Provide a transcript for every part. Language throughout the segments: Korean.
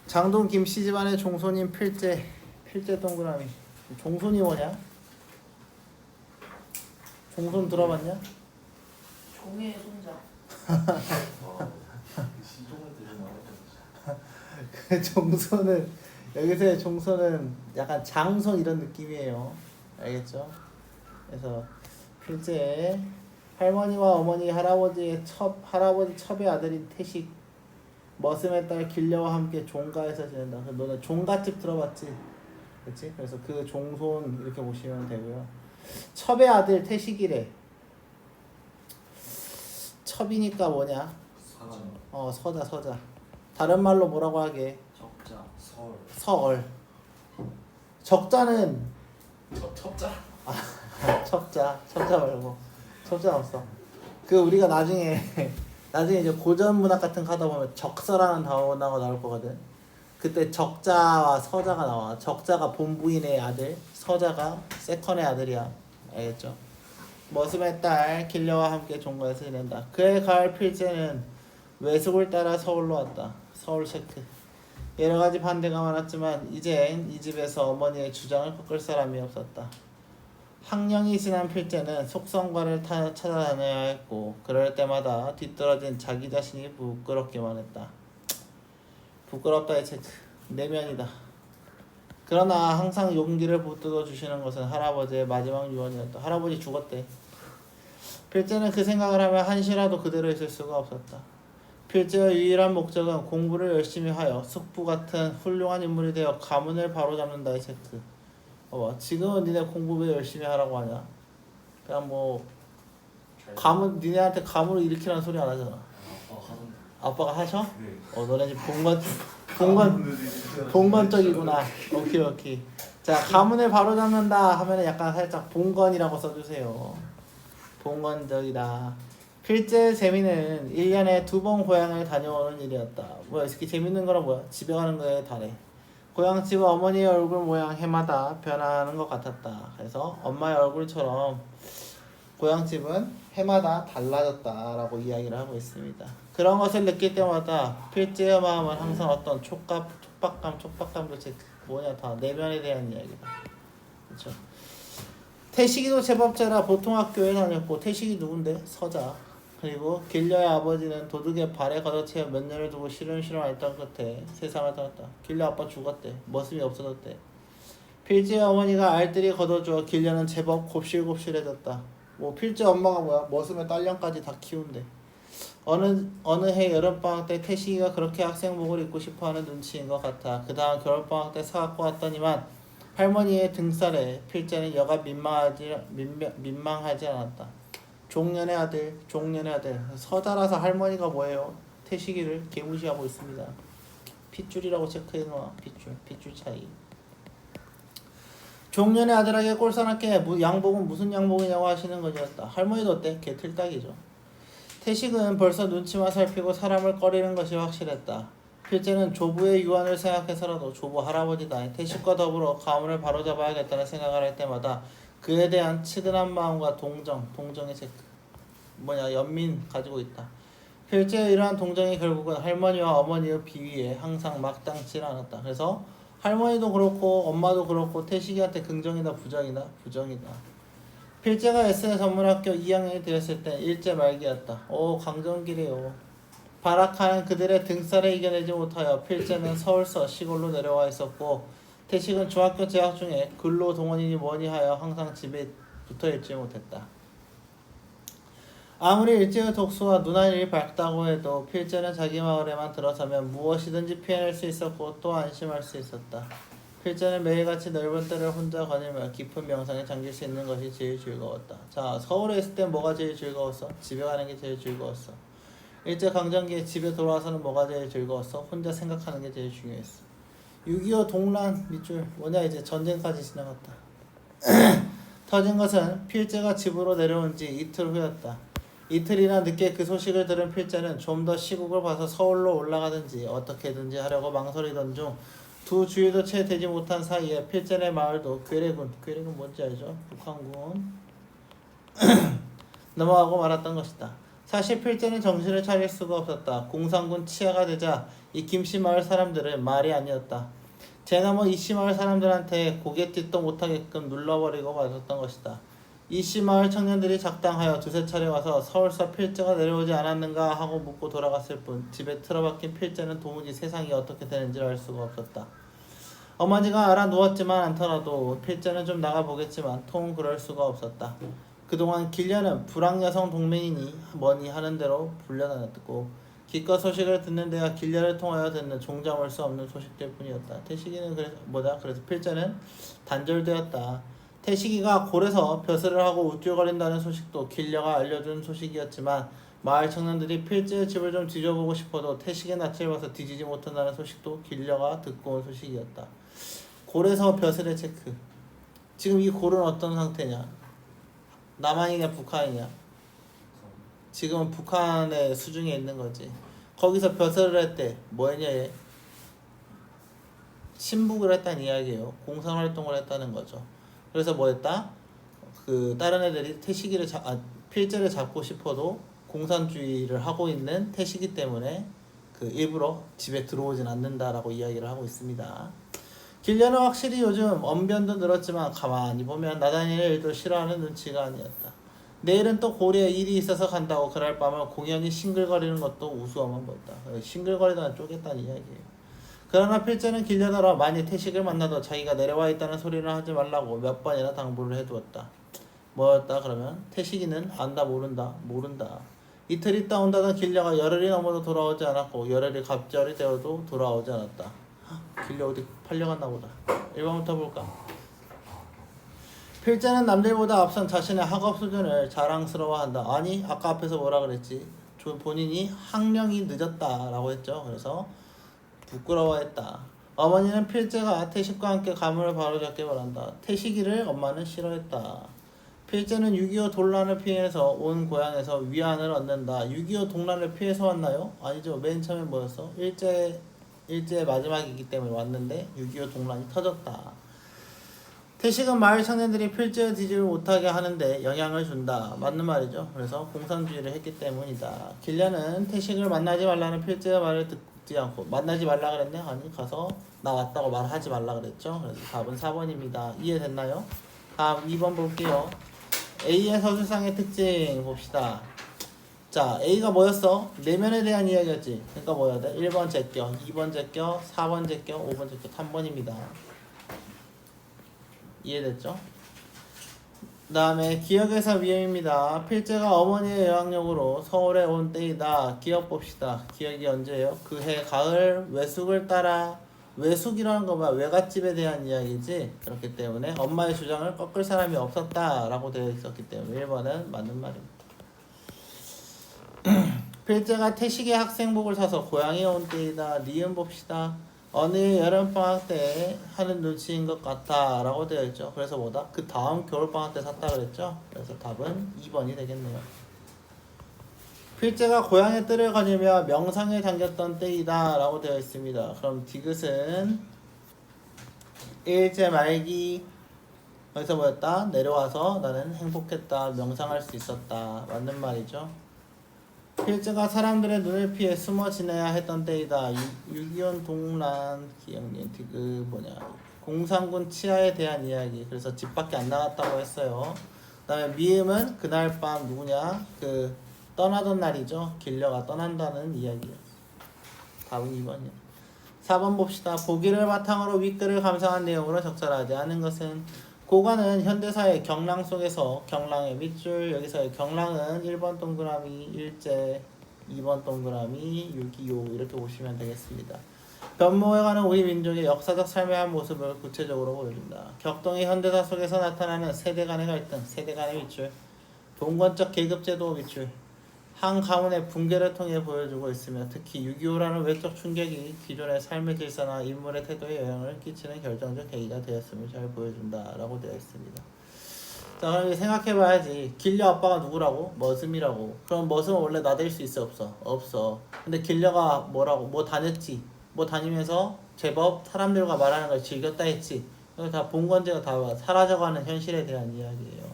장동 김씨 집안의 종손인 필제 동그라미. 종손이 뭐냐? 종손 들어봤냐? 종의 손자. 시종을 들으면 그 종손은 여기서의 종손은 약간 장손 이런 느낌이에요. 알겠죠? 그래서 필제 할머니와 어머니 할아버지 첩의 아들인 태식 머슴의 딸 길려와 함께 종가에서 지낸다. 너네 종가집 들어봤지? 그렇지? 그래서 그 종손 이렇게 보시면 되고요. 첩의 아들 태식이래. 첩이니까 뭐냐? 서자. 다른 말로 뭐라고 하게? 적자 서얼. 적자는 첩자 첩자 말고 첩자 없어. 그 우리가 나중에 이제 고전 문학 같은 거 하다 보면 적서라는 단어가 나올 거거든. 그때 적자와 서자가 나와. 적자가 본부인의 아들, 서자가 세컨의 아들이야. 알겠죠? 머슴의 딸 길려와 함께 종가에서 지낸다. 그의 가을 필제는 외숙을 따라 서울로 왔다. 서울 체크. 여러 가지 반대가 많았지만 이젠 이 집에서 어머니의 주장을 꺾을 사람이 없었다. 학령이 지난 필제는 속성과를 찾아다녀야 했고 그럴 때마다 뒤떨어진 자기 자신이 부끄럽기만 했다. 부끄럽다의 체크. 내면이다. 그러나 항상 용기를 붙들어 주시는 것은 할아버지의 마지막 유언이었다. 할아버지 죽었대. 필제는 그 생각을 하며 한시라도 그대로 있을 수가 없었다. 필제의 유일한 목적은 공부를 열심히 하여 숙부 같은 훌륭한 인물이 되어 가문을 바로잡는다의 체크. 지금은 니네 공부 왜 열심히 하라고 하냐? 그냥 뭐 가문 니네한테 가문을 일으키라는 소리 안 하잖아. 아빠가 하셔? 네. 너네 지금 봉건적이구나. 오케이. 자, 가문을 바로잡는다 하면은 약간 살짝 봉건이라고 써주세요. 봉건적이다. 필제 재미는 1년에 2번 고향을 다녀오는 일이었다. 뭐야, 이렇게 재밌는 거는 뭐야? 집에 가는 거에 달해. 고향집은 어머니의 얼굴 모양 해마다 변하는 것 같았다. 그래서 엄마의 얼굴처럼 고향집은 해마다 달라졌다라고 이야기를 하고 있습니다. 그런 것을 느낄 때마다 필제의 마음은 항상 어떤 촉박감도 체크. 뭐냐, 다 내면에 대한 이야기다. 그렇죠? 태식이도 제법자라 보통 학교에 다녔고, 태식이 누군데? 서자. 그리고 길려의 아버지는 도둑의 발에 걷어채어 몇 년을 두고 시름시름 앓던 끝에 세상을 떠났다. 길려 아빠 죽었대. 머슴이 없어졌대. 필제의 어머니가 알뜰히 걷어주어 길려는 제법 곱실곱실해졌다. 뭐 필제 엄마가 뭐야? 머슴의 딸년까지 다 키운대. 어느 해 여름방학 때 태식이가 그렇게 학생복을 입고 싶어하는 눈치인 것 같아. 그 다음 겨울방학 때 사갖고 왔더니만 할머니의 등살에 필제는 여간 민망하지 않았다. 종년의 아들. 서자라서 할머니가 뭐예요? 태식이를 개무시하고 있습니다. 핏줄이라고 체크해놓아. 핏줄 차이. 종년의 아들에게 꼴사납게 양복은 무슨 양복이냐고 하시는 것이었다. 할머니도 어때? 걔 틀딱이죠. 태식은 벌써 눈치만 살피고 사람을 꺼리는 것이 확실했다. 필제는 조부의 유언을 생각해서라도 조부 할아버지다. 태식과 더불어 가문을 바로잡아야겠다는 생각을 할 때마다 그에 대한 치근한 마음과 동정의 체크. 연민 가지고 있다. 필제의 이러한 동정이 결국은 할머니와 어머니의 비위에 항상 마땅치 않았다. 그래서 할머니도 그렇고 엄마도 그렇고 태식이한테 긍정이다 부정이다? 부정이다. 필제가 에스네 전문학교 2학년이 되었을 땐 일제 말기였다. 강정기래요. 발악한 그들의 등살에 이겨내지 못하여 필제는 서울서 시골로 내려와 있었고 태식은 중학교 재학 중에 근로 동원이니 뭐니 하여 항상 집에 붙어있지 못했다. 아무리 일제의 독수와 눈알이 밝다고 해도 필제는 자기 마을에만 들어서면 무엇이든지 피해낼 수 있었고 또 안심할 수 있었다. 필제는 매일같이 넓은 뜰을 혼자 거닐며 깊은 명상에 잠길 수 있는 것이 제일 즐거웠다. 자, 서울에 있을 땐 뭐가 제일 즐거웠어? 집에 가는 게 제일 즐거웠어. 일제강점기에 집에 돌아와서는 뭐가 제일 즐거웠어? 혼자 생각하는 게 제일 중요했어. 6.25 동란 밑줄 이제 전쟁까지 지나갔다. 터진 것은 필제가 집으로 내려온 지 이틀 후였다. 이틀이나 늦게 그 소식을 들은 필제는 좀 더 시국을 봐서 서울로 올라가든지 어떻게든지 하려고 망설이던 중 두 주일도 채 되지 못한 사이에 필제네 마을도 괴뢰군 뭔지 알죠? 북한군 넘어가고 말았던 것이다. 사실 필제는 정신을 차릴 수가 없었다. 공산군 치하가 되자 이 김씨 마을 사람들은 말이 아니었다. 제놈은 이씨 마을 사람들한테 고갯짓도 못하게끔 눌러버리고 맞았던 것이다. 이씨 마을 청년들이 작당하여 두세 차례 와서 서울서 필제가 내려오지 않았는가 하고 묻고 돌아갔을 뿐 집에 틀어박힌 필제는 도무지 세상이 어떻게 되는지 알 수가 없었다. 어머니가 알아 누웠지만 않더라도 필제는 좀 나가보겠지만 통 그럴 수가 없었다. 그동안 길려는 불황여성 동맹이니 뭐니 하는 대로 불려다녔고 기껏 소식을 듣는 데야 길려를 통하여 듣는 종잡을 수 없는 소식들 뿐이었다. 태식이는 그래서 필제는 단절되었다. 태식이가 골에서 벼슬을 하고 우쭐거린다는 소식도 길려가 알려준 소식이었지만 마을 청년들이 필제의 집을 좀 뒤져보고 싶어도 태식의 낯을 봐서 뒤지지 못한다는 소식도 길려가 듣고 온 소식이었다. 골에서 벼슬의 체크. 지금 이 골은 어떤 상태냐? 남한이냐 북한이냐? 지금은 북한의 수중에 있는 거지. 거기서 벼슬을 했대. 뭐 했냐 얘? 신북을 했다는 이야기예요. 공산활동을 했다는 거죠. 그래서 뭐 했다? 다른 애들이 필제를 잡고 싶어도 공산주의를 하고 있는 태식이 때문에 일부러 집에 들어오진 않는다라고 이야기를 하고 있습니다. 길려는 확실히 요즘 언변도 늘었지만 가만히 보면 나다니엘 일도 싫어하는 눈치가 아니었다. 내일은 또 고리에 일이 있어서 간다고 그날 밤은 공연히 싱글거리는 것도 우스워만 보였다. 싱글거리다는 쪼갰다는 이야기예요. 그러나 필제는 길려더러 만일 태식을 만나도 자기가 내려와 있다는 소리를 하지 말라고 몇 번이나 당부를 해두었다. 뭐였다 그러면? 태식이는 안다 모른다. 이틀 있다 온다던 길려가 열흘이 넘어도 돌아오지 않았고 열흘이 갑절이 되어도 돌아오지 않았다. 길려 어디 팔려갔나 보다. 1번부터 볼까? 필제는 남들보다 앞선 자신의 학업 수준을 자랑스러워한다. 아니 아까 앞에서 뭐라 그랬지? 본인이 학령이 늦었다 라고 했죠. 그래서 부끄러워했다. 어머니는 필제가 태식과 함께 가문을 바로잡게 바란다. 태식이를 엄마는 싫어했다. 필제는 6.25 동란을 피해서 온 고향에서 위안을 얻는다. 6.25 동란을 피해서 왔나요? 아니죠. 맨 처음에 뭐였어? 일제의 마지막이기 때문에 왔는데 6.25 동란이 터졌다. 태식은 마을 청년들이 필제의 뒤집을 못하게 하는데 영향을 준다. 맞는 말이죠. 그래서 공산주의를 했기 때문이다. 길려는 태식을 만나지 말라는 필제의 말을 듣지 않고 만나지 말라 그랬네? 아니 가서 나 왔다고 말하지 말라 그랬죠. 그래서 답은 4번입니다. 이해됐나요? 다음 2번 볼게요. A의 서술상의 특징 봅시다. 자, A가 뭐였어? 내면에 대한 이야기였지. 그러니까 뭐여야 돼? 1번 제껴, 2번 제껴, 4번 제껴, 5번 제껴, 3번입니다. 이해됐죠? 그 다음에 기억에서 위험입니다. 필제가 어머니의 여학력으로 서울에 온 때이다. 기억 봅시다. 기억이 언제예요? 그해 가을 외숙을 따라. 외숙이라는 거 뭐야? 외갓집에 대한 이야기지. 그렇기 때문에 엄마의 주장을 꺾을 사람이 없었다라고 되어 있었기 때문에 1번은 맞는 말입니다. 필제가 태식의 학생복을 사서 고향에 온 때이다. 니은 봅시다. 어느 여름방학 때 하는 눈치인 것 같아 라고 되어 있죠. 그래서 뭐다? 그 다음 겨울방학 때 샀다 그랬죠. 그래서 답은 2번이 되겠네요. 필제가 고향의 뜰을 거니며 명상에 잠겼던 때이다 라고 되어 있습니다. 그럼 디귿은 일제 말기. 여기서 뭐였다? 내려와서 나는 행복했다. 명상할 수 있었다. 맞는 말이죠. 필제가 사람들의 눈을 피해 숨어 지내야 했던 때이다. 6.25 동란 기억님 공산군 치하에 대한 이야기. 그래서 집 밖에 안 나갔다고 했어요. 그 다음에 미음은 그날 밤 누구냐? 떠나던 날이죠. 길려가 떠난다는 이야기예요. 답은 2번이에요. 4번 봅시다. 보기를 바탕으로 윗글을 감상한 내용으로 적절하지 않은 것은 고관은 현대사의 경랑 속에서 경랑의 밑줄. 여기서의 경랑은 1번 동그라미 일제, 2번 동그라미 6.25 이렇게 보시면 되겠습니다. 변모해가는 우리 민족의 역사적 삶의 한 모습을 구체적으로 보여준다. 격동의 현대사 속에서 나타나는 세대 간의 갈등, 세대 간의 밑줄, 봉건적 계급제도 밑줄, 한 가문의 붕괴를 통해 보여주고 있으며 특히 6.25라는 외적 충격이 기존의 삶의 질서나 인물의 태도에 영향을 끼치는 결정적 계기가 되었음을 잘 보여준다 라고 되어 있습니다. 자, 그럼 생각해봐야지. 길려 아빠가 누구라고? 머슴이라고. 그럼 머슴은 원래 나댈 수 있어 없어? 없어. 근데 길려가 뭐라고? 뭐 다녔지. 뭐 다니면서 제법 사람들과 말하는 걸 즐겼다 했지. 이거 다 봉건제가 다 사라져가는 현실에 대한 이야기예요.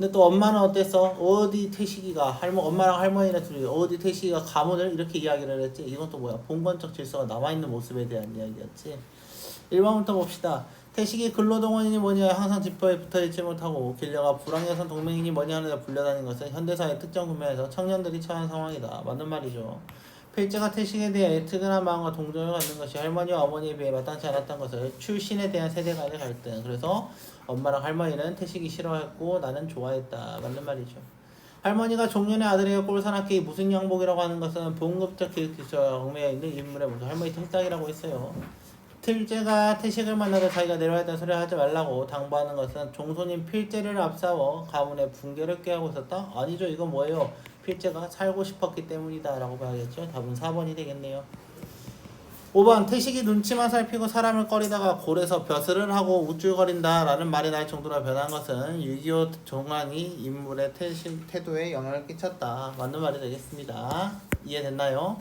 근데 또 엄마는 어땠어? 어디 태식이가 엄마랑 할머니랑 둘이 어디 태식이가 가문을 이렇게 이야기를 했지. 이건 또 뭐야? 봉건적 질서가 남아있는 모습에 대한 이야기였지. 1번부터 봅시다. 태식이 근로동원이니 뭐니 항상 지표에 붙어있지 못하고 길려가 불황여성 동맹이니 뭐니 하느라 불려다닌 것은 현대사의 특정 국면에서 청년들이 처한 상황이다. 맞는 말이죠. 필자가 태식에 대해 특별한 마음과 동정을 갖는 것이 할머니와 어머니에 비해 마땅치 않았던 것을 출신에 대한 세대 간의 갈등. 그래서 엄마랑 할머니는 태식이 싫어했고 나는 좋아했다. 맞는 말이죠. 할머니가 종년의 아들에게 꼴사납게 무슨 양복이라고 하는 것은 봉급적 기획기초에 얽매여 있는 인물의 모습. 할머니 턱딱이라고 했어요. 필제가 태식을 만나서 자기가 내려야 했던 소리를 하지 말라고 당부하는 것은 종손인 필제를 앞세워 가문의 붕괴를 꾀하고 있었다? 아니죠. 이건 뭐예요? 필제가 살고 싶었기 때문이다 라고 봐야겠죠. 답은 4번이 되겠네요. 5번 태식이 눈치만 살피고 사람을 꺼리다가 골에서 벼슬을 하고 우쭐거린다 라는 말이 날 정도로 변한 것은 6.25 종황이 인물의 태도에 영향을 끼쳤다. 맞는 말이 되겠습니다. 이해됐나요?